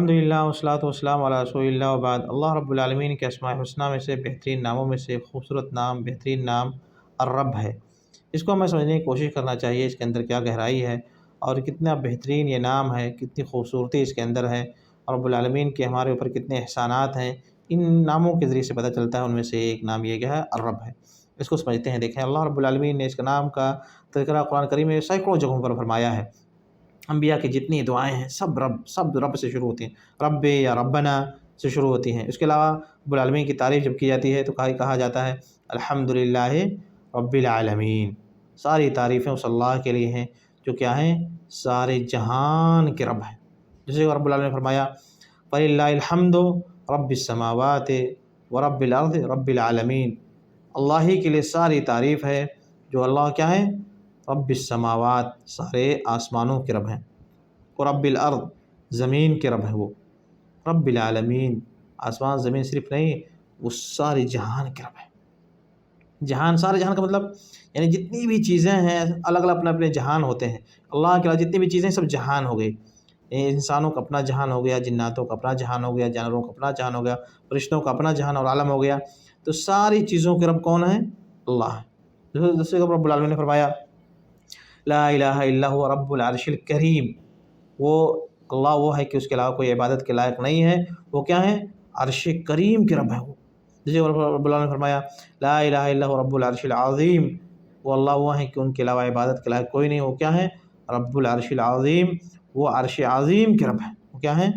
الحمدللہ والصلاۃ والسلام علی رسول اللہ وبعد۔ اللہ رب العالمین کے اسماء الحسنہ میں سے بہترین ناموں میں سے خوبصورت نام، بہترین نام الرب ہے۔ اس کو ہمیں سمجھنے کی کوشش کرنا چاہیے، اس کے اندر کیا گہرائی ہے اور کتنا بہترین یہ نام ہے، کتنی خوبصورتی اس کے اندر ہے، اور رب العالمین کے ہمارے اوپر کتنے احسانات ہیں۔ ان ناموں کے ذریعے سے پتہ چلتا ہے، ان میں سے ایک نام یہ کیا ہے، الرب ہے۔ اس کو سمجھتے ہیں۔ دیکھیں، اللہ رب العالمین نے اس کا نام کا تذکرہ قرآن کریم میں سینکڑوں جگہوں پر فرمایا ہے۔ انبیاء کی جتنی دعائیں ہیں سب رب سے شروع ہوتی ہیں، رب یا ربنا سے شروع ہوتی ہیں۔ اس کے علاوہ رب العالمین کی تعریف جب کی جاتی ہے تو کہا جاتا ہے الحمدللہ رب العالمین، ساری تعریفیں اس اللہ کے لیے ہیں جو کیا ہیں، سارے جہان کے رب ہیں۔ جیسے رب العالمین نے فرمایا فَلِلَّهِ الْحَمْدُ رَبِّ السَّمَاوَاتِ وَرَبِّ الْأَرْضِ رَبِّ الْعَالَمِينَ، اللہ ہی کے لیے ساری تعریف ہے جو اللہ کیا ہے، رب السماوات، سارے آسمانوں کے رب ہیں، اور رب الارض، زمین کے رب ہیں وہ، رب العالمین، آسمان زمین صرف نہیں، وہ سارے جہان کے رب ہیں۔ جہان، سارے جہان کا مطلب یعنی جتنی بھی چیزیں ہیں الگ الگ اپنے اپنے جہان ہوتے ہیں۔ اللہ کے علاوہ جتنی بھی چیزیں سب جہان ہو گئی۔ انسانوں کا اپنا جہان ہو گیا، جناتوں کا اپنا جہان ہو گیا، جانوروں کا اپنا جہان ہو گیا، فرشتوں کا اپنا جہان اور عالم ہو گیا۔ تو ساری چیزوں کے رب کون ہے؟ اللہ ہے۔ جیسے رب العالمین نے فرمایا لا الہ الا هو رب العرش الکریم، وہ اللہ وہ ہے کہ اس کے علاوہ کوئی عبادت کے لائق نہیں ہے، وہ کیا ہے، عرش کریم کے رب ہے وہ۔ جیسے رب العالمین نے فرمایا لا الہ الا هو رب العرش العظیم، وہ اللہ وہ ہے کہ ان کے علاوہ عبادت کے لائق کوئی نہیں، وہ کیا ہے، رب العرش العظیم، وہ عرش عظیم کے رب ہے، وہ کیا ہے،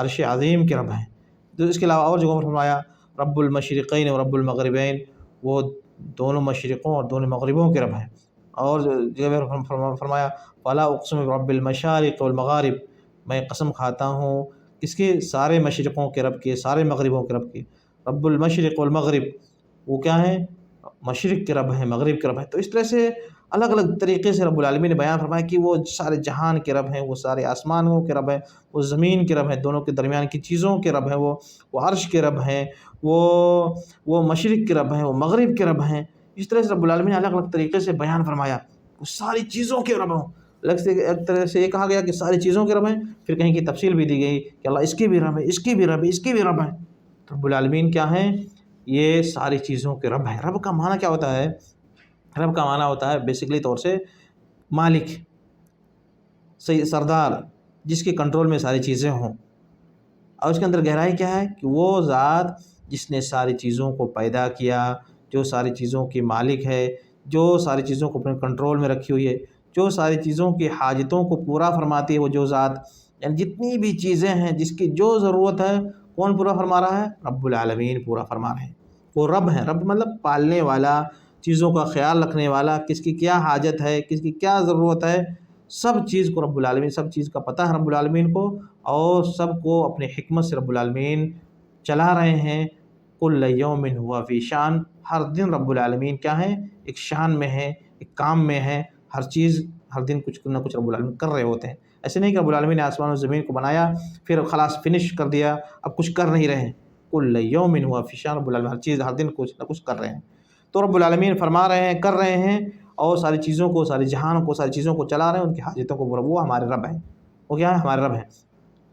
عرش عظیم کے رب ہیں۔ تو اس کے علاوہ اور جگہوں پر فرمایا رب المشرقین و رب المغربین، وہ دونوں مشرقوں اور دونوں مغربوں کے رب ہیں۔ اور جگہ فرمایا فلا اقسم برب المشارق والمغارب، میں قسم کھاتا ہوں اس کے سارے مشرقوں کے رب کے، سارے مغربوں کے رب کے۔ رب المشرق والمغرب، وہ کیا ہے، مشرق کے رب ہیں، مغرب کے رب ہیں۔ تو اس طرح سے الگ الگ طریقے سے رب العالمین نے بیان فرمایا کہ وہ سارے جہان کے رب ہیں، وہ سارے آسمانوں کے رب ہیں، وہ زمین کے رب ہیں، دونوں کے درمیان کی چیزوں کے رب ہیں، وہ عرش کے رب ہیں، وہ مشرق کے رب ہیں، وہ مغرب کے رب ہیں۔ اس طرح سے رب العالمین نے الگ الگ طریقے سے بیان فرمایا، وہ ساری چیزوں کے رب ہوں۔ الگ سے ایک طرح سے یہ کہا گیا کہ ساری چیزوں کے رب ہیں، پھر کہیں کی تفصیل بھی دی گئی کہ اللہ اس کی بھی رب ہے، اس کی بھی رب ہے، اس کی بھی رب ہے۔ تو رب العالمین کیا ہیں، یہ ساری چیزوں کے رب ہیں۔ رب کا معنی کیا ہوتا ہے؟ رب کا معنی ہوتا ہے بیسیکلی طور سے مالک، سردار، جس کے کنٹرول میں ساری چیزیں ہوں۔ اور اس کے اندر گہرائی کیا ہے کہ وہ ذات جس نے ساری چیزوں کو پیدا کیا، جو ساری چیزوں کی مالک ہے، جو ساری چیزوں کو اپنے کنٹرول میں رکھی ہوئی ہے، جو ساری چیزوں کی حاجتوں کو پورا فرماتی ہے، وہ جو ذات، یعنی جتنی بھی چیزیں ہیں جس کی جو ضرورت ہے، کون پورا فرما رہا ہے؟ رب العالمین پورا فرما رہے ہیں۔ وہ رب ہیں۔ رب مطلب پالنے والا، چیزوں کا خیال رکھنے والا، کس کی کیا حاجت ہے، کس کی کیا ضرورت ہے، سب چیز کو رب العالمین، سب چیز کا پتہ ہے رب العالمین کو، اور سب کو اپنے حکمت سے رب العالمین چلا رہے ہیں۔ کل یوم ہوا فی شان، ہر دن رب العالمین کیا ہے، ایک شان میں ہے، ایک کام میں ہے، ہر چیز ہر دن کچھ نہ کچھ رب العالمین کر رہے ہوتے ہیں۔ ایسے نہیں کہ رب العالمین نے آسمان و زمین کو بنایا پھر خلاص فنش کر دیا، اب کچھ کر نہیں رہے ہیں۔ کل یوم ہوا فی شان، رب العالمین ہر چیز ہر دن کچھ نہ کچھ کر رہے ہیں۔ تو رب العالمین فرما رہے ہیں، کر رہے ہیں، اور ساری چیزوں کو، ساری جہان کو، ساری چیزوں کو چلا رہے ہیں، ان کی حاجتوں کو پورا، وہ ہمارے رب ہیں۔ وہ کیا ہے، ہمارے رب ہیں۔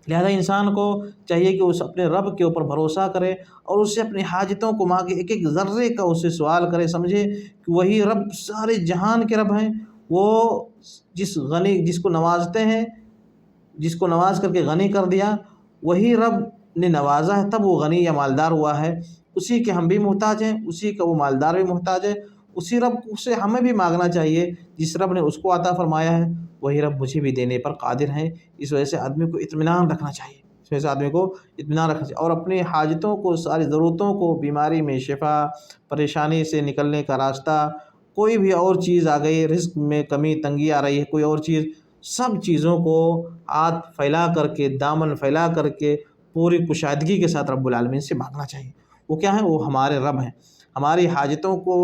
لہذا انسان کو چاہیے کہ اس اپنے رب کے اوپر بھروسہ کرے اور اس سے اپنی حاجتوں کو مانگے، ایک ایک ذرے کا اس سے سوال کرے، سمجھے کہ وہی رب سارے جہان کے رب ہیں۔ وہ جس غنی، جس کو نوازتے ہیں، جس کو نواز کر کے غنی کر دیا، وہی رب نے نوازا ہے تب وہ غنی یا مالدار ہوا ہے۔ اسی کے ہم بھی محتاج ہیں، اسی کا وہ مالدار بھی محتاج ہے۔ اسی رب سے ہمیں بھی مانگنا چاہیے، جس رب نے اس کو عطا فرمایا ہے وہی رب مجھے بھی دینے پر قادر ہیں۔ اس وجہ سے آدمی کو اطمینان رکھنا چاہیے، اس وجہ سے آدمی کو اطمینان رکھنا چاہیے، اور اپنی حاجتوں کو، ساری ضرورتوں کو، بیماری میں شفا، پریشانی سے نکلنے کا راستہ، کوئی بھی اور چیز آ گئی، رزق میں کمی تنگی آ رہی ہے، کوئی اور چیز، سب چیزوں کو ہاتھ پھیلا کر کے، دامن پھیلا کر کے پوری کشادگی کے ساتھ رب العالمین سے مانگنا چاہیے۔ وہ کیا ہیں، وہ ہمارے رب ہیں، ہماری حاجتوں کو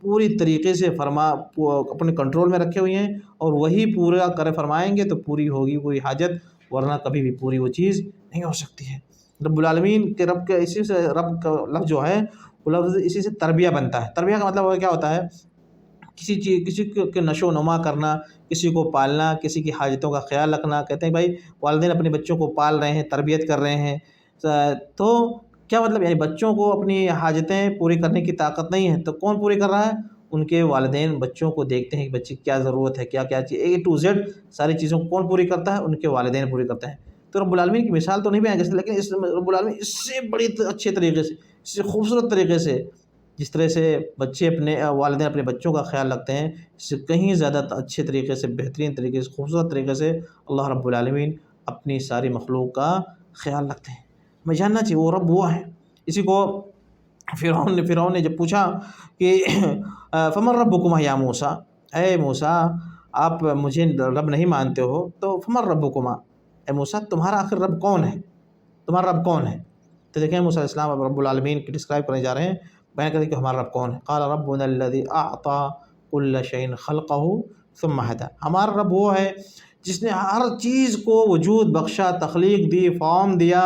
پوری طریقے سے اپنے کنٹرول میں رکھے ہوئے ہیں، اور وہی پورا فرمائیں گے تو پوری ہوگی کوئی حاجت، ورنہ کبھی بھی پوری وہ چیز نہیں ہو سکتی ہے۔ رب العالمین کے رب کے، اسی سے رب کا لفظ جو ہے وہ لفظ اسی سے تربیہ بنتا ہے۔ تربیہ کا مطلب کیا ہوتا ہے کسی کے نشو و نما کرنا، کسی کو پالنا، کسی کی حاجتوں کا خیال رکھنا. کہتے ہیں بھائی والدین اپنے بچوں کو پال رہے ہیں، تربیت کر رہے ہیں، تو کیا مطلب یعنی بچوں کو اپنی حاجتیں پوری کرنے کی طاقت نہیں ہے تو کون پوری کر رہا ہے؟ ان کے والدین بچوں کو دیکھتے ہیں کہ بچے کی کیا ضرورت ہے، کیا کیا چیز A to Z ساری چیزوں کو کون پوری کرتا ہے؟ ان کے والدین پوری کرتے ہیں. تو رب العالمین کی مثال تو نہیں بیان کر، لیکن اس رب العالمین اس سے بڑی اچھے طریقے سے، اس سے خوبصورت طریقے سے، جس طرح سے بچے اپنے والدین اپنے بچوں کا خیال رکھتے ہیں، اس سے کہیں زیادہ اچھے طریقے سے، بہترین طریقے سے، خوبصورت طریقے سے اللہ رب العالمین اپنی ساری مخلوق کا خیال رکھتے ہیں. ہمیں جاننا چاہیے وہ رب وہ ہے. اسی کو فرعون نے جب پوچھا کہ فمن ربکما یا موسیٰ، اے موسیٰ آپ مجھے رب نہیں مانتے ہو تو فمن ربکما، اے موسیٰ تمہارا آخر رب کون ہے، تمہارا رب کون ہے؟ تو دیکھیں موسیٰ علیہ السلام اب رب العالمین کی ڈسکرائب کرنے جا رہے ہیں، بیان کریں کہ ہمارا رب کون ہے. قال ربنا الذی اعطى كل شيء خلقه ثم هدى، ہمارا رب وہ ہے جس نے ہر چیز کو وجود بخشا، تخلیق دی، فارم دیا،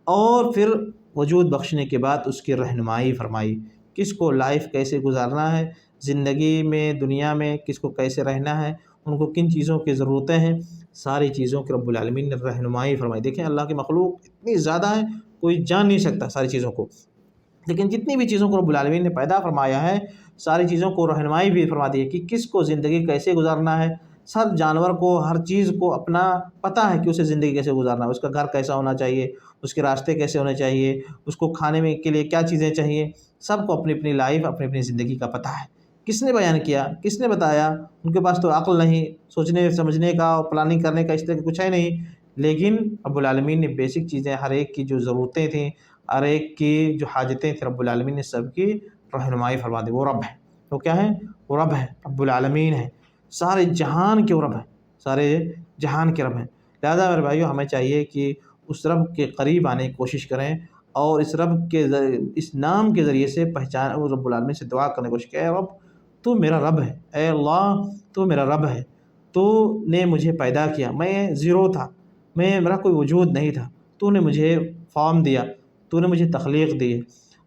اور پھر وجود بخشنے کے بعد اس کی رہنمائی فرمائی. کس کو لائف کیسے گزارنا ہے، زندگی میں دنیا میں کس کو کیسے رہنا ہے، ان کو کن چیزوں کی ضرورتیں ہیں، ساری چیزوں کی رب العالمین نے رہنمائی فرمائی. دیکھیں اللہ کی مخلوق اتنی زیادہ ہے کوئی جان نہیں سکتا ساری چیزوں کو، لیکن جتنی بھی چیزوں کو رب العالمین نے پیدا فرمایا ہے ساری چیزوں کو رہنمائی بھی فرما دی ہے کہ کس کو زندگی کیسے گزارنا ہے. ہر جانور کو، ہر چیز کو اپنا پتہ ہے کہ اسے زندگی کیسے گزارنا ہے، اس کا گھر کیسا ہونا چاہیے، اس کے راستے کیسے ہونے چاہیے، اس کو کھانے میں کے لیے کیا چیزیں چاہیے. سب کو اپنی اپنی لائف، اپنی اپنی زندگی کا پتہ ہے. کس نے بیان کیا، کس نے بتایا؟ ان کے پاس تو عقل نہیں، سوچنے سمجھنے کا، پلاننگ کرنے کا اس طرح کچھ ہے نہیں، لیکن رب العالمین نے بیسک چیزیں، ہر ایک کی جو ضرورتیں تھیں، ہر ایک کی جو حاجتیں تھیں، رب العالمین نے سب کی رہنمائی فرما دی. وہ رب ہے، وہ کیا ہے؟ وہ رب ہے، رب العالمین ہے، سارے جہان کے رب ہیں، سارے جہان کے رب ہیں. لہذا میرے بھائیو ہمیں چاہیے کہ اس رب کے قریب آنے کی کوشش کریں، اور اس رب کے اس نام کے ذریعے سے پہچان، وہ رب العالمین سے دعا کرنے کی کوشش کریں. اے رب تو میرا رب ہے، اے اللہ تو میرا رب ہے، تو نے مجھے پیدا کیا، میں زیرو تھا، میرا کوئی وجود نہیں تھا، تو نے مجھے فارم دیا، تو نے مجھے تخلیق دی،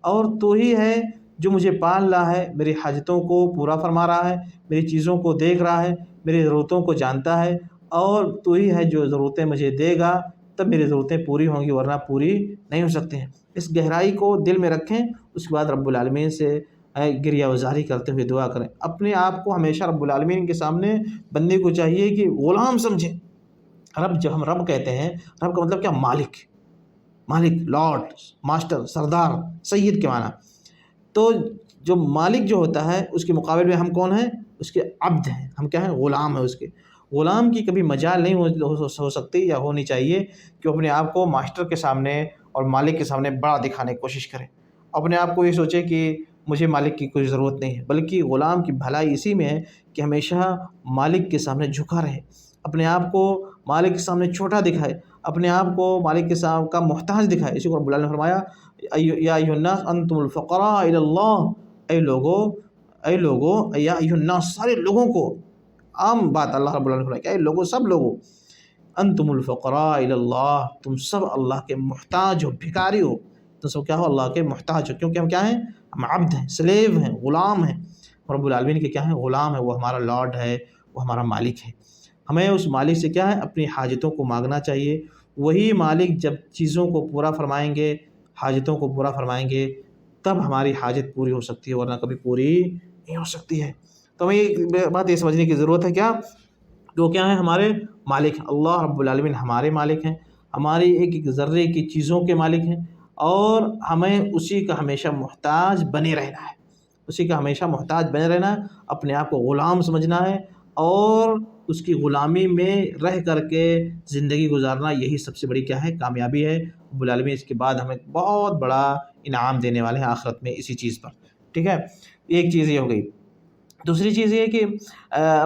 اور تو ہی ہے جو مجھے پال رہا ہے، میری حاجتوں کو پورا فرما رہا ہے، میری چیزوں کو دیکھ رہا ہے، میری ضرورتوں کو جانتا ہے، اور تو ہی ہے جو ضرورتیں مجھے دے گا تب میری ضرورتیں پوری ہوں گی، ورنہ پوری نہیں ہو سکتی ہیں. اس گہرائی کو دل میں رکھیں، اس کے بعد رب العالمین سے گریہ وزاری کرتے ہوئے دعا کریں. اپنے آپ کو ہمیشہ رب العالمین کے سامنے بندے کو چاہیے کہ غلام سمجھیں. رب جب ہم رب کہتے ہیں، رب کا مطلب کیا؟ مالک، مالک، لارڈ، ماسٹر، سردار، سید کے معنی. تو جو مالک جو ہوتا ہے اس کے مقابل میں ہم کون ہیں؟ اس کے عبد ہیں، ہم کیا ہیں؟ غلام ہیں اس کے. غلام کی کبھی مجال نہیں ہو سکتی یا ہونی چاہیے کہ وہ اپنے آپ کو ماسٹر کے سامنے اور مالک کے سامنے بڑا دکھانے کی کوشش کرے، اپنے آپ کو یہ سوچے کہ مجھے مالک کی کوئی ضرورت نہیں ہے. بلکہ غلام کی بھلائی اسی میں ہے کہ ہمیشہ مالک کے سامنے جھکا رہے، اپنے آپ کو مالک کے سامنے چھوٹا دکھائے، اپنے آپ کو مالک کے سامنے کا محتاج دکھائے. اسی کو رب العالمین نے فرمایا یا ایھا الناس انتم الفقراء الی اللہ، اے لوگو، یا ایھا الناس سارے لوگوں کو، عام بات اللہ رب العالمین نے فرمایا کہ اے لوگو، سب لوگو، انتم الفقراء الی اللہ، تم سب اللہ کے محتاج ہو، بھکاری ہو، تم سب کیا ہو؟ اللہ کے محتاج ہو. کیونکہ ہم کیا ہیں؟ ہم عبد ہیں، سلیو ہیں، غلام ہیں. رب العالمین کے کیا ہیں؟ غلام ہے. وہ ہمارا لارڈ ہے، وہ ہمارا مالک ہے. ہمیں اس مالک سے کیا ہے؟ اپنی حاجتوں کو مانگنا چاہیے. وہی مالک جب چیزوں کو پورا فرمائیں گے، حاجتوں کو پورا فرمائیں گے، تب ہماری حاجت پوری ہو سکتی ہے، ورنہ کبھی پوری نہیں ہو سکتی ہے. تو ہمیں یہ بات یہ سمجھنے کی ضرورت ہے کیا کہ وہ کیا ہیں؟ ہمارے مالک ہیں. اللہ رب العالمین ہمارے مالک ہیں، ہماری ایک ایک ذرے کی چیزوں کے مالک ہیں، اور ہمیں اسی کا ہمیشہ محتاج بنے رہنا ہے، اسی کا ہمیشہ محتاج بنے رہنا ہے. اپنے آپ کو غلام سمجھنا ہے، اور اس کی غلامی میں رہ کر کے زندگی گزارنا، یہی سب سے بڑی کیا ہے؟ کامیابی ہے. رب العالمین اس کے بعد ہمیں بہت بڑا انعام دینے والے ہیں آخرت میں اسی چیز پر. ٹھیک ہے، ایک چیز یہ ہو گئی. دوسری چیز یہ کہ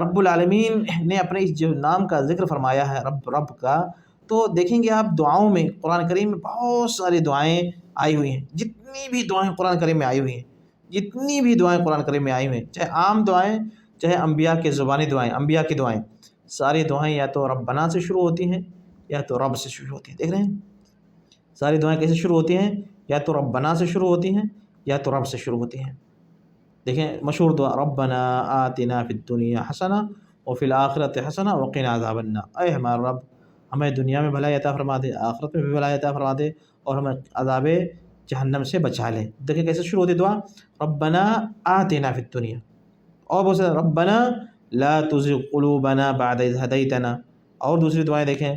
رب العالمین نے اپنے اس جو نام کا ذکر فرمایا ہے رب کا، تو دیکھیں گے آپ دعاؤں میں، قرآن کریم میں بہت ساری دعائیں آئی ہوئی ہیں. جتنی بھی دعائیں قرآن کریم میں آئی ہوئی ہیں، جتنی بھی دعائیں قرآن کریم میں آئی ہوئی ہیں، چاہے عام دعائیں، چاہے انبیاء کے زبانی دعائیں، انبیاء کی دعائیں، ساری دعائیں یا تو ربنا سے شروع ہوتی ہیں یا تو رب سے شروع ہوتی ہیں. دیکھ رہے ہیں ساری دعائیں کیسے شروع ہوتی ہیں؟ یا تو ربنا سے شروع ہوتی ہیں یا تو رب سے شروع ہوتی ہیں. دیکھیں مشہور دعا ربنا آتنا فی الدنیا حسنہ وفی الآخرۃ حسنہ وقنا عذاب النار، اے ہمارا رب ہمیں دنیا میں بھلائی عطا فرما دے، آخرت میں بھی بھلائی عطا فرما دے، اور ہمیں عذاب جہنم سے بچا لے۔ دیکھیں کیسے شروع ہوتی دعا، ربنا آتنا فی الدنیا، اور بہت سے ربنا لا تزغ قلوبنا بعد اذ ہدیتنا، اور دوسری دعائیں دیکھیں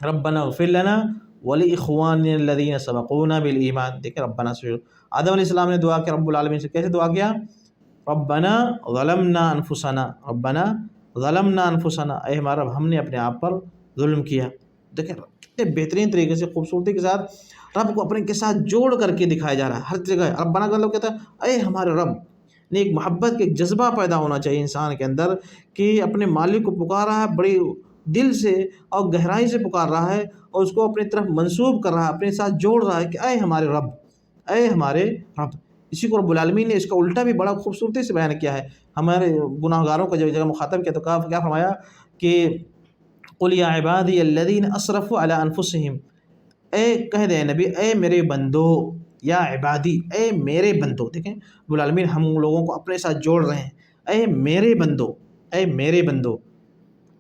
ربنا اغفر لنا ولاخواننا الذین سبقونا بالایمان۔ دیکھیں ربنا سے آدم علیہ السلام نے دعا کیا رب العالمین سے، کیسے دعا کیا، ربنا ظلمنا انفسنا، ربنا ظلمنا انفسنا، اے ہمارا رب ہم نے اپنے آپ پر ظلم کیا۔ دیکھیں کتنے بہترین طریقے سے خوبصورتی کے ساتھ رب کو اپنے کے ساتھ جوڑ کر کے دکھایا جا رہا ہے ہر جگہ۔ ربنا کا مطلب کہتا ہے اے ہمارے رب، نے ایک محبت کے ایک جذبہ پیدا ہونا چاہیے انسان کے اندر کہ اپنے مالک کو پکار رہا ہے بڑی دل سے اور گہرائی سے پکار رہا ہے، اور اس کو اپنی طرف منسوب کر رہا ہے، اپنے ساتھ جوڑ رہا ہے کہ اے ہمارے رب، اے ہمارے رب۔ اسی کو رب العالمین نے اس کا الٹا بھی بڑا خوبصورتی سے بیان کیا ہے، ہمارے گناہ گاروں کو جب مخاطب کیا تو کیا فرمایا کہ قل یا عبادی الذین اسرفوا علی انفسہم، اے کہہ دے نبی اے میرے بندو، یا عبادی اے میرے بندو۔ دیکھیں رب العالمین ہم لوگوں کو اپنے ساتھ جوڑ رہے ہیں، اے میرے بندو، اے میرے بندو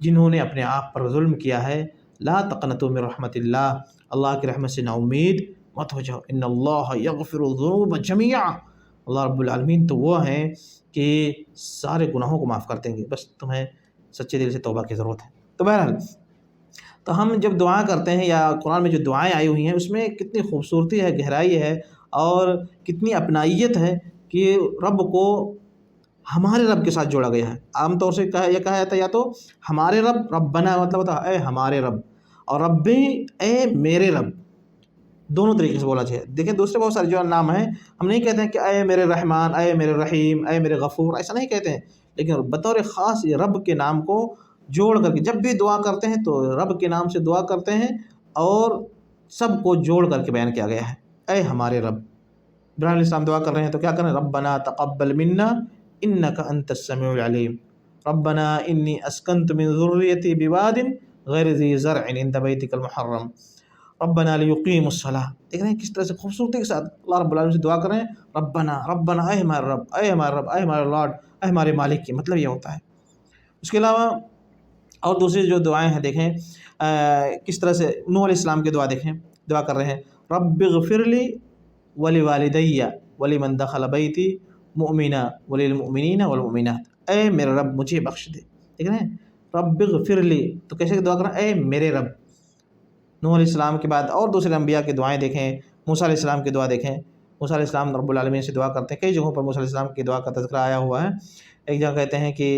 جنہوں نے اپنے آپ پر ظلم کیا ہے، لا تقنطوا من رحمت اللہ، اللہ کی رحمت سے نا امید مت ہو جاؤ، ان اللہ یغفر الذنوب جميعا، اللہ رب العالمین تو وہ ہیں کہ سارے گناہوں کو معاف کر دیں گے، بس تمہیں سچے دل سے توبہ کی ضرورت ہے۔ تو بہرحال تو ہم جب دعا کرتے ہیں یا قرآن میں جو دعائیں آئی ہوئی ہیں اس میں کتنی خوبصورتی ہے، گہرائی ہے، اور کتنی اپنائیت ہے کہ رب کو ہمارے رب کے ساتھ جوڑا گیا ہے۔ عام طور سے یہ کہا جاتا ہے یا تو ہمارے رب، ربنا مطلب ہوتا ہے اے ہمارے رب، اور ربی اے میرے رب، دونوں طریقے سے بولا چاہیے۔ دیکھیں دوسرے بہت سارے جو نام ہیں ہم نہیں کہتے ہیں کہ اے میرے رحمان، اے میرے رحیم، اے میرے غفور، ایسا نہیں کہتے ہیں، لیکن بطور خاص یہ رب کے نام کو جوڑ کر کے جب بھی دعا کرتے ہیں تو رب کے نام سے دعا کرتے ہیں، اور سب کو جوڑ کر کے بیان کیا گیا ہے، اے ہمارے رب۔ ابراہیم علیہ السلام دعا کر رہے ہیں تو کیا کریں، ربنا تقبل منا انک انت السمیع العلیم، ربنا انی اسکنت من ذریتی بواد غیر ذی زرع عند بیتک المحرم ربنا لیقیموا الصلاۃ۔ دیکھ رہے ہیں کس طرح سے خوبصورتی کے ساتھ اللہ رب العالمین سے دعا کر رہے ہیں، ربنا ربنا اے ہمارے رب، اے ہمارے رب، اے ہمارے لارڈ، اے ہمارے مالک، کی مطلب یہ ہوتا ہے۔ اس کے علاوہ اور دوسری جو دعائیں ہیں دیکھیں کس طرح سے نوح علیہ السلام کی دعا دیکھیں، دعا کر رہے ہیں رب اغفر لی ولوالدی ولمن دخل بیتی مؤمنا وللمؤمنین والمؤمنات، اے میرے رب مجھے بخش دے۔ دیکھ رہے ہیں رب اغفر لی، تو کیسے دعا کر رہے ہیں، اے میرے رب۔ نوح علیہ السلام کے بعد اور دوسرے انبیاء کی دعائیں دیکھیں، موسیٰ علیہ السلام کی دعا دیکھیں، موسیٰ علیہ السلام رب العالمین سے دعا کرتے ہیں، کئی جگہوں پر موسیٰ علیہ السلام کی دعا کا تذکرہ آیا ہوا ہے۔ ایک جگہ کہتے ہیں کہ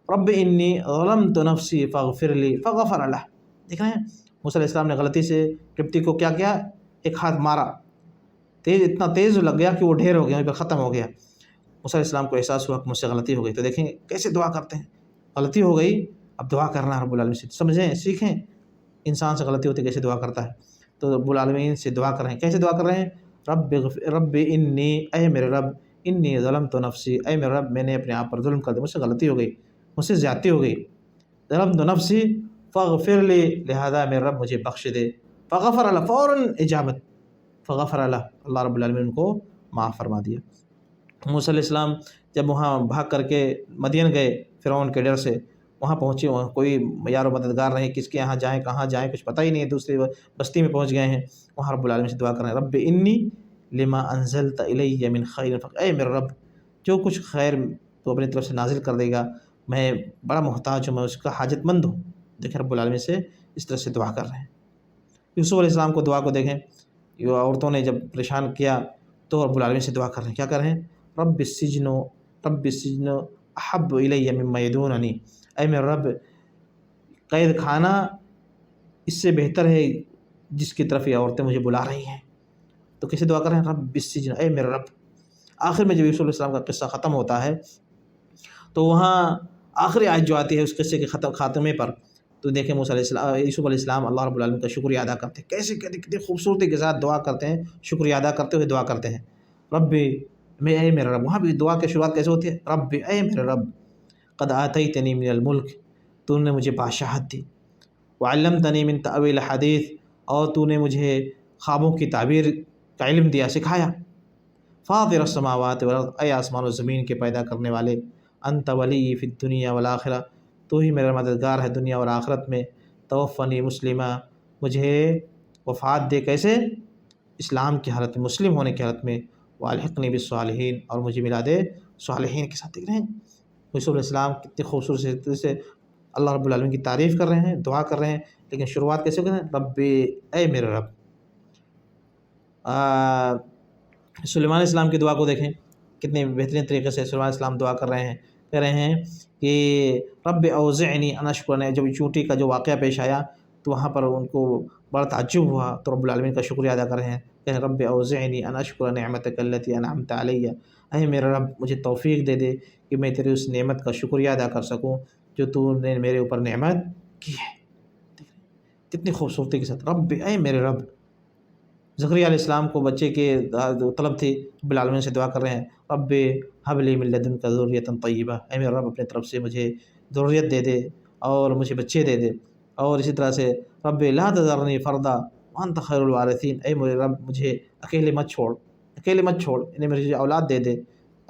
رب انی ظلمت نفسی فاغفر لی فغفر لہ۔ دیکھ رہے ہیں موسیٰ علیہ السلام نے غلطی سے قبطی کو کیا کیا، ایک ہاتھ مارا، تیز اتنا تیز لگ گیا کہ وہ ڈھیر ہو گیا، وہیں پہ ختم ہو گیا۔ موسیٰ علیہ السلام کو احساس ہوا کہ مجھ سے غلطی ہو گئی، تو دیکھیں کیسے دعا کرتے ہیں، غلطی ہو گئی اب دعا کرنا ہے رب العالمین سے، سمجھیں سیکھیں انسان سے غلطی ہوتی ہے کیسے دعا کرتا ہے، تو رب العالمین سے دعا کر رہے ہیں، کیسے دعا کر رہے ہیں، رب انی اے میرے رب، انی ظلمت نفسی، اے میرے رب میں نے اپنے آپ پر ظلم کر دیا، مجھ سے غلطی ہو گئی، مجھ سے زیادتی ہو گئی، ظلمت نفسی فاغفر لی، لہذا میرے رب مجھے بخش دے، فغفر لہ، فوراً اجابت، فغفر لہ، اللہ رب العالمین ان کو معاف فرما دیا۔ موسیٰ علیہ السلام جب وہاں بھاگ کر کے مدین گئے فرعون کے ڈر سے، وہاں پہنچے، وہاں کوئی یار و مددگار نہیں، کس کے یہاں جائیں کہاں جائیں کچھ پتہ ہی نہیں ہے، دوسری بستی میں پہنچ گئے ہیں، وہاں رب العالمین سے دعا کر رہے ہیں رب انی لما انزلت الی من خیر اے میرے رب جو کچھ خیر تو اپنی طرف سے نازل کر دے گا میں بڑا محتاج ہوں، میں اس کا حاجت مند ہوں۔ دیکھیں رب العالمین سے اس طرح سے دعا کر رہے ہیں۔ یوسف علیہ السلام کو دعا کو دیکھیں، یہ عورتوں نے جب پریشان کیا تو رب العالمین سے دعا کر رہے ہیں، کیا کر رہے ہیں، رب السجن احب الی مما یدوننی، اے میرے رب قید خانہ اس سے بہتر ہے جس کی طرف یہ عورتیں مجھے بلا رہی ہیں۔ تو کیسے دعا کر رہے ہیں، رب السجن اے میرے رب۔ آخر میں جب یوسف علیہ السلام کا قصہ ختم ہوتا ہے تو وہاں آخری آیت جو آتی ہے اس قصے کے خاتمے پر، تو دیکھیں موسیٰ علیہ السلام یوسف علیہ السلام اللہ رب العالمین کا شکریہ ادا کرتے ہیں، کیسے کتنی خوبصورتی کے ساتھ دعا کرتے ہیں، شکریہ ادا کرتے ہوئے دعا کرتے ہیں، رب میں اے میرے رب۔ وہاں بھی دعا کی شروعات کیسے ہوتی ہے، رب اے میرے رب قد آتیتنی من الملک، تو نے مجھے بادشاہت دی، وعلمتنی من تأویل الحدیث، اور تو نے مجھے خوابوں کی تعبیر کا علم دیا، سکھایا، فاطر السماوات والارض، اے آسمان و زمین کے پیدا کرنے والے، انت ولی فی الدنیا والآخرہ، تو ہی میرا مددگار ہے دنیا اور آخرت میں، توفنی مسلمہ، مجھے وفات دے کیسے؟ اسلام کی حالت میں، مسلم ہونے کی حالت میں، والحقنی بالصالحین، اور مجھے ملا دے صالحین کے ساتھ۔ دیکھ رہے ہیں یوسف علیہ السلام کتنی خوبصورت سے اللہ رب العالمین کی تعریف کر رہے ہیں، دعا کر رہے ہیں، لیکن شروعات کیسے کر رہے ہیں؟ رب، اے میرے رب۔ سلیمان علیہ السلام کی دعا کو دیکھیں، کتنے بہترین طریقے سے سلیمان علیہ السلام دعا کر رہے ہیں، کہہ رہے ہیں کہ رب اوزعنی ان اشکر، جب چونٹی کا جو واقعہ پیش آیا تو وہاں پر ان کو بڑا تعجب ہوا، تو رب العالمین کا شکریہ ادا کر رہے ہیں، کہ رب اوزعنی ان اشکر نعمتک التی انعمت علی، اے میرا رب مجھے توفیق دے دے کہ میں تیری اس نعمت کا شکریہ ادا کر سکوں جو تو نے میرے اوپر نعمت کی ہے۔ کتنی خوبصورتی کے ساتھ رب، اے میرے رب۔ زکریا علیہ السلام کو بچے کے طلب تھی، رب العالمین سے دعا کر رہے ہیں، رب ہب لی من لدنک ذریۃ طیبہ، اے میرے رب اپنے طرف سے مجھے ذریت دے دے اور مجھے بچے دے دے۔ اور اسی طرح سے رب لا تذرنی فردا وانت خیر الوارثین، اے میرے رب مجھے اکیلے مت چھوڑ، اکیلے مت چھوڑ، انہیں مجھے اولاد دے دے۔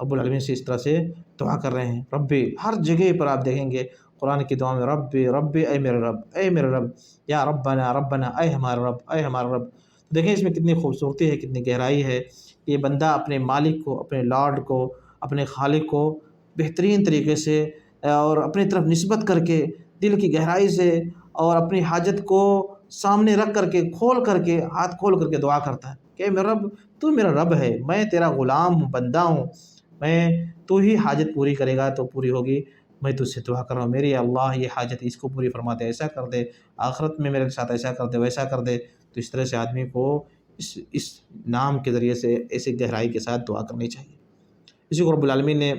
رب العالمین سے اس طرح سے دعا کر رہے ہیں۔ رب، ہر جگہ پر آپ دیکھیں گے قرآن کی دعا میں رب رب، اے میرے رب، اے میرے رب، یا ربنا ربنا، اے ہمارا رب، اے ہمارا رب۔ دیکھیں اس میں کتنی خوبصورتی ہے، کتنی گہرائی ہے۔ یہ بندہ اپنے مالک کو، اپنے لارڈ کو، اپنے خالق کو بہترین طریقے سے اور اپنی طرف نسبت کر کے دل کی گہرائی سے اور اپنی حاجت کو سامنے رکھ کر کے، کھول کر کے، ہاتھ کھول کر کے دعا کرتا ہے کہ اے میرا رب، تو میرا رب ہے، میں تیرا غلام ہوں، بندہ ہوں، میں تو ہی حاجت پوری کرے گا تو پوری ہوگی، میں تجھ سے دعا کر رہا ہوں، میری اللہ یہ حاجت اس کو پوری فرما دے، ایسا کر دے، آخرت میں میرے ساتھ ایسا کر دے، ویسا کر دے۔ تو اس طرح سے آدمی کو اس نام کے ذریعے سے ایسی گہرائی کے ساتھ دعا کرنی چاہیے۔ اسی کو رب العالمین نے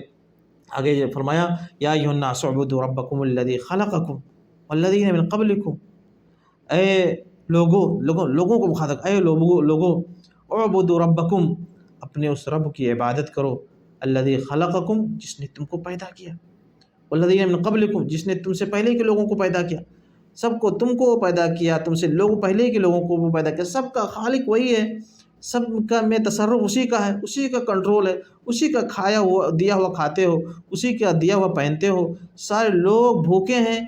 آگے یہ فرمایا، یا ایھا الناس اعبدوا ربکم الذی خلقکم والذین من قبلکم، اے لوگوں کو مخاطب، اے لوگوں اعبدوا ربکم، اپنے اس رب کی عبادت کرو، الذی خلقکم، جس نے تم کو پیدا کیا، والذین من قبلکم، جس نے تم سے پہلے کے لوگوں کو پیدا کیا، سب کو تم کو پیدا کیا، تم سے پہلے کے لوگوں کو پیدا کیا، سب کا خالق وہی ہے، سب کا میں تصرف اسی کا ہے، اسی کا کنٹرول ہے، اسی کا کھایا ہوا دیا ہوا کھاتے ہو، اسی کا دیا ہوا پہنتے ہو۔ سارے لوگ بھوکے ہیں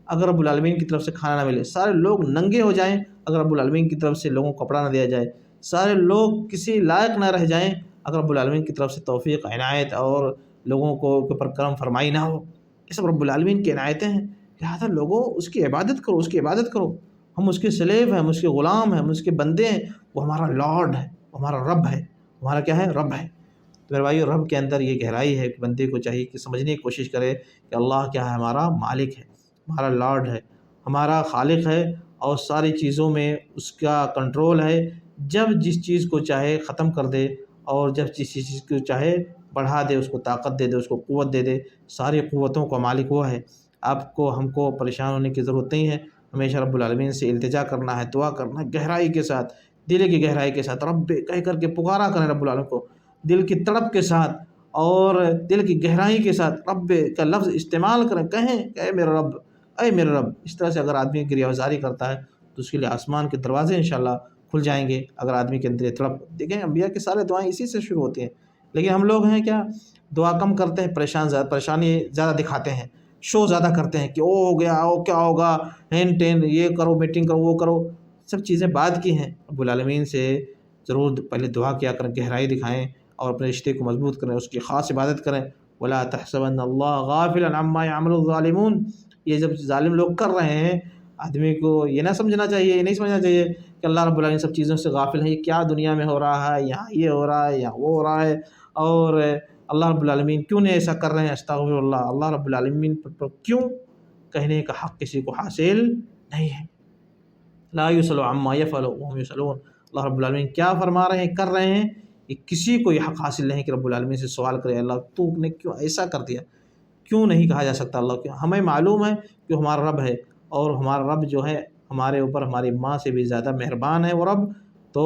اگر رب العالمین کی طرف سے کھانا نہ ملے، سارے لوگ ننگے ہو جائیں اگر رب العالمین کی طرف سے لوگوں کو کپڑا نہ دیا جائے، سارے لوگ کسی لائق نہ رہ جائیں اگر رب العالمین کی طرف سے توفیق، عنایت اور لوگوں کو کے اوپر کرم فرمائی نہ ہو۔ یہ سب رب العالمین کی عنایتیں ہیں، لہٰذا لوگوں اس کی عبادت کرو، اس کی عبادت کرو۔ ہم اس کے سلیو ہیں، ہم اس کے غلام ہیں، ہم اس کے بندے ہیں، وہ ہمارا لارڈ ہے، وہ ہمارا رب ہے، ہمارا کیا ہے؟ رب ہے۔ تو میرے بھائیو، رب کے اندر یہ گہرائی ہے کہ بندے کو چاہیے کہ سمجھنے کی کوشش کرے کہ اللہ کیا ہے؟ ہمارا مالک ہے، ہمارا لارڈ ہے، ہمارا خالق ہے، اور ساری چیزوں میں اس کا کنٹرول ہے۔ جب جس چیز کو چاہے ختم کر دے، اور جب جس چیز کو چاہے بڑھا دے، اس کو طاقت دے دے، اس کو قوت دے دے۔ ساری قوتوں کا مالک وہ ہے۔ آپ کو، ہم کو پریشان ہونے کی ضرورت نہیں ہے، ہمیشہ رب العالمین سے التجا کرنا ہے، دعا کرنا ہے گہرائی کے ساتھ، دل کی گہرائی کے ساتھ، رب کہہ کر کے پکارا کریں رب العالمین کو، دل کی تڑپ کے ساتھ اور دل کی گہرائی کے ساتھ رب کا لفظ استعمال کریں، کہیں کہ اے میرا رب، اے میرا رب۔ اس طرح سے اگر آدمی گریہ وزاری کرتا ہے تو اس کے لیے آسمان کے دروازے انشاءاللہ کھل جائیں گے۔ اگر آدمی کے اندر تڑپ، دیکھیں انبیاء کی سارے دعائیں اسی سے شروع ہوتی ہیں، لیکن ہم لوگ ہیں کیا؟ دعا کم کرتے ہیں، پریشانی زیادہ دکھاتے ہیں، شو زیادہ کرتے ہیں کہ او ہو گیا، او کیا ہوگا، ہین ٹین، یہ کرو، میٹنگ کرو، وہ کرو، سب چیزیں بعد کی ہیں۔ رب العالمین سے ضرور پہلے دعا کیا کریں، گہرائی دکھائیں اور اپنے رشتے کو مضبوط کریں، اس کی خاص عبادت کریں۔ وَلَا تَحْسَبَنَّ اللَّهَ غَافِلًا عَمَّا يَعْمَلُ الظَّالِمُونَ، یہ جب ظالم لوگ کر رہے ہیں، آدمی کو یہ نہ سمجھنا چاہیے، یہ نہیں سمجھنا چاہیے کہ اللہ رب العالمین سب چیزوں سے غافل ہے، یہ کیا دنیا میں ہو رہا ہے، یہاں یہ ہو رہا ہے، یہاں وہ ہو رہا ہے، اور اللہ رب العالمین کیوں نہیں ایسا کر رہے ہیں؟ استغفر اللہ، اللہ رب العالمین پر کیوں کہنے کا حق کسی کو حاصل نہیں ہے۔ لا یسأل عما یفعل وهم یسألون، اللہ رب العالمین کیا فرما رہے ہیں، کر رہے ہیں، یہ کسی کو یہ حق حاصل نہیں کہ رب العالمین سے سوال کرے، اللہ تو نے کیوں ایسا کر دیا؟ کیوں نہیں کہا جا سکتا اللہ کیوں؟ ہمیں معلوم ہے کہ ہمارا رب ہے، اور ہمارا رب جو ہے ہمارے اوپر ہماری ماں سے بھی زیادہ مہربان ہے وہ رب، تو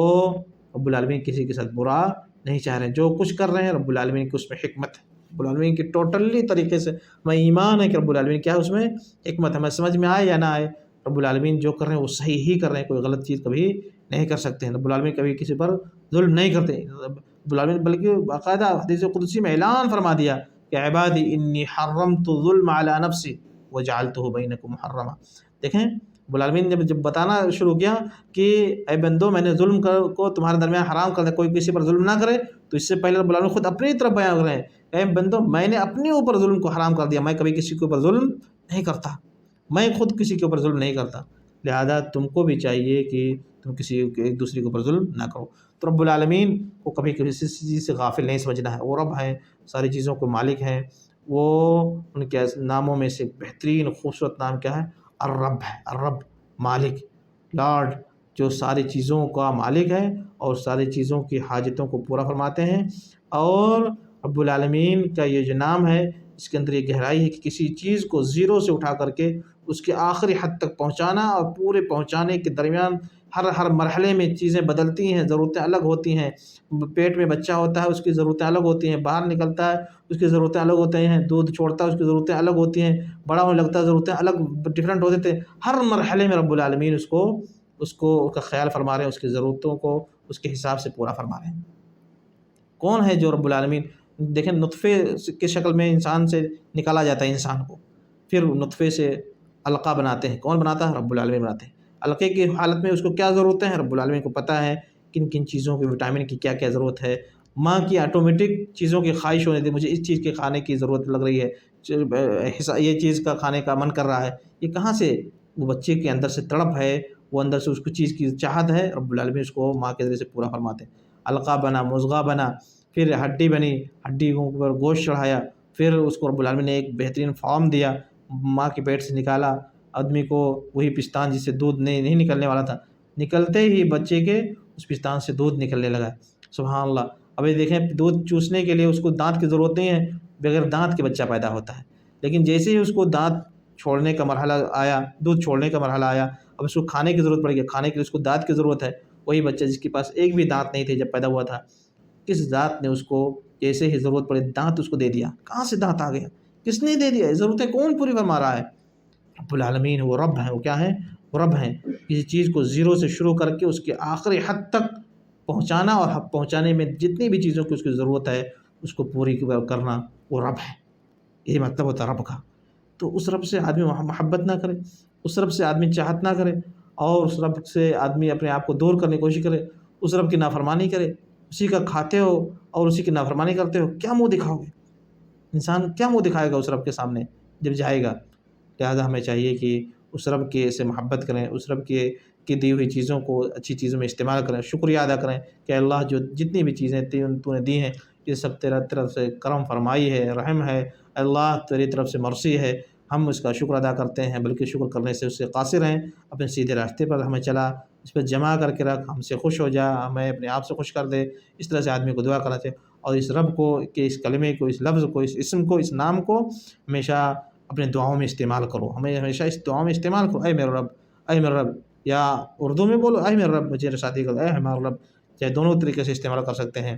رب العالمین کسی کے ساتھ برا نہیں چاہ رہے ہیں۔ جو کچھ کر رہے ہیں رب العالمین کی اس میں حکمت ہے، رب العالمین کی ٹوٹلی طریقے سے ہمیں ایمان ہے کہ رب العالمین کیا ہے، اس میں حکمت ہے، ہمیں سمجھ میں آئے یا نہ آئے، رب العالمین جو کر رہے ہیں وہ صحیح ہی کر رہے ہیں، کوئی غلط چیز کبھی نہیں کر سکتے ہیں۔ رب العالمین کبھی کسی پر ظلم نہیں کرتے رب العالمین، بلکہ باقاعدہ حدیث قدسی میں اعلان فرما دیا کہ عبادی انی حرمت الظلم علی نفسی وجعلتہ بینکم محرما۔ دیکھیں رب العالمین نے جب بتانا شروع کیا کہ اے بندو میں نے ظلم کو تمہارے درمیان حرام کر دیا، کوئی کسی پر ظلم نہ کرے، تو اس سے پہلے رب العالمین خود اپنی طرف بیان کر رہے ہیں، اے بندو میں نے اپنے اوپر ظلم کو حرام کر دیا، میں کبھی کسی کے اوپر ظلم نہیں کرتا، میں خود کسی کے اوپر ظلم نہیں کرتا، لہذا تم کو بھی چاہیے کہ تم کسی ایک دوسرے کے اوپر ظلم نہ کرو۔ تو رب العالمین کو کبھی کسی چیز سے غافل نہیں سمجھنا ہے، وہ رب ہیں، ساری چیزوں کو مالک ہیں، وہ ان کے ناموں میں سے بہترین خوبصورت نام کیا ہے؟ الرب ہے، الرب، مالک، لارڈ، جو ساری چیزوں کا مالک ہے اور ساری چیزوں کی حاجتوں کو پورا فرماتے ہیں۔ اور رب العالمین کا یہ جو نام ہے اس کے اندر یہ گہرائی ہے کہ کسی چیز کو زیرو سے اٹھا کر کے اس کے آخری حد تک پہنچانا، اور پورے پہنچانے کے درمیان ہر مرحلے میں چیزیں بدلتی ہیں، ضرورتیں الگ ہوتی ہیں، پیٹ میں بچہ ہوتا ہے اس کی ضرورتیں الگ ہوتی ہیں، باہر نکلتا ہے اس کی ضرورتیں الگ ہوتی ہیں، دودھ چھوڑتا ہے اس کی ضرورتیں الگ ہوتی ہیں، بڑا ہونے لگتا ہے ضرورتیں الگ ڈفرینٹ ہوتے تھے، ہر مرحلے میں رب العالمین اس کا خیال فرما رہے ہیں، اس کی ضرورتوں کو اس کے حساب سے پورا فرما رہے ہیں۔ کون ہے جو رب العالمین؟ دیکھیں نطفے کی شکل میں انسان سے نکالا جاتا ہے انسان کو، پھر نطفے سے علقہ بناتے ہیں، کون بناتا ہے؟ رب العالمین بناتے ہیں۔ علقے کی حالت میں اس کو کیا ضرورتیں ہیں؟ رب العالمین کو پتہ ہے کن کن چیزوں کی، وٹامن کی کیا کیا ضرورت ہے۔ ماں کی آٹومیٹک چیزوں کی خواہش ہونے تھی، مجھے اس چیز کے کھانے کی ضرورت لگ رہی ہے، یہ چیز کا کھانے کا من کر رہا ہے، یہ کہاں سے؟ وہ بچے کے اندر سے تڑپ ہے، وہ اندر سے اس کو چیز کی چاہت ہے، رب العالمین اس کو ماں کے ذریعے سے پورا فرماتے ہیں۔ علقہ بنا، مضغہ بنا، پھر ہڈی بنی، ہڈی کے اوپر گوشت چڑھایا، پھر اس کو رب العالمین نے ایک بہترین فارم دیا، ماں کے پیٹ سے نکالا آدمی کو، وہی پستان جس سے دودھ نہیں نکلنے والا تھا، نکلتے ہی بچے کے اس پستان سے دودھ نکلنے لگا، سبحان اللہ۔ ابھی دیکھیں دودھ چوسنے کے لیے اس کو دانت کی ضرورت نہیں ہے، بغیر دانت کے بچہ پیدا ہوتا ہے، لیکن جیسے ہی اس کو دانت چھوڑنے کا مرحلہ آیا، دودھ چھوڑنے کا مرحلہ آیا، اب اس کو کھانے کی ضرورت پڑ گئی، کھانے کے لیے اس کو دانت کی ضرورت ہے، وہی بچہ جس کے پاس ایک بھی دانت نہیں تھے جب پیدا ہوا تھا، کس ذات نے اس کو جیسے ہی ضرورت پڑے دانت اس کو دے دیا؟ کہاں سے دانت آ گیا؟ کس نے دے دیا؟ ضرورتیں کون پوری فرما رہا ہے؟ رب العالمین، وہ رب ہیں، وہ کیا ہیں؟ وہ رب ہیں۔ کسی چیز کو زیرو سے شروع کر کے اس کے آخری حد تک پہنچانا، اور پہنچانے میں جتنی بھی چیزوں کی اس کی ضرورت ہے اس کو پوری کرنا، وہ رب ہے۔ یہ مطلب ہوتا ہے رب کا۔ تو اس رب سے آدمی محبت نہ کرے، اس رب سے آدمی چاہت نہ کرے، اور اس رب سے آدمی اپنے آپ کو دور کرنے کی کوشش کرے، اس رب کی نافرمانی کرے، اسی کا کھاتے ہو اور اسی کی نافرمانی کرتے ہو، کیا منہ دکھاؤ گے؟ انسان کیا منہ دکھائے گا اس رب کے سامنے جب جائے گا؟ لہٰذا ہمیں چاہیے کہ اس رب کے سے محبت کریں، اس رب کی دی ہوئی چیزوں کو اچھی چیزوں میں استعمال کریں، شکریہ ادا کریں کہ اللہ جو جتنی بھی چیزیں تو نے دی ہیں یہ سب تیرا طرف سے کرم فرمائی ہے، رحم ہے، اللہ تیری طرف سے مرضی ہے، ہم اس کا شکر ادا کرتے ہیں، بلکہ شکر کرنے سے اس سے قاصر ہیں، اپنے سیدھے راستے پر ہمیں چلا، اس پر جمع کر کے رکھ، ہم سے خوش ہو جا، ہمیں اپنے آپ سے خوش کر دے۔ اس طرح سے آدمی کو دعا کرنا چاہیے، اور اس رب کو کہ اس کلمے کو، اس لفظ کو، اس اسم کو، اس نام کو ہمیشہ اپنے دعاؤں میں استعمال کرو، ہمیں ہمیشہ اس دعاؤں میں استعمال کرو، اے میرا رب، اے میرا رب، یا اردو میں بولو اے میرا رب، مجھے ساتھی کو اے ہمارا رب، چاہے دونوں طریقے سے استعمال کر سکتے ہیں،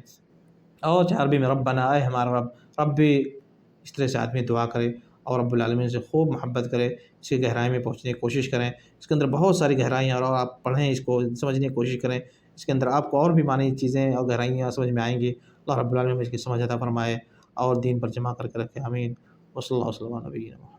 اور چاہے عربی میں رب بنا، اے ہمارا رب، رب بھی اس طرح سے آدمی دعا کرے اور رب العالمین سے خوب محبت کرے، اس کی گہرائی میں پہنچنے کی کوشش کریں، اس کے اندر بہت ساری گہرائیاں، اور آپ پڑھیں، اس کو سمجھنے کی کوشش کریں، اس کے اندر آپ کو اور بھی معنی چیزیں اور گہرائیاں سمجھ میں آئیں گی۔ اللہ رب العالمین اس کی سمجھ عطا فرمائے اور دین پر جمع کر کے رکھے، آمین۔ وصلی اللہ وسلم علی نبینا محمد۔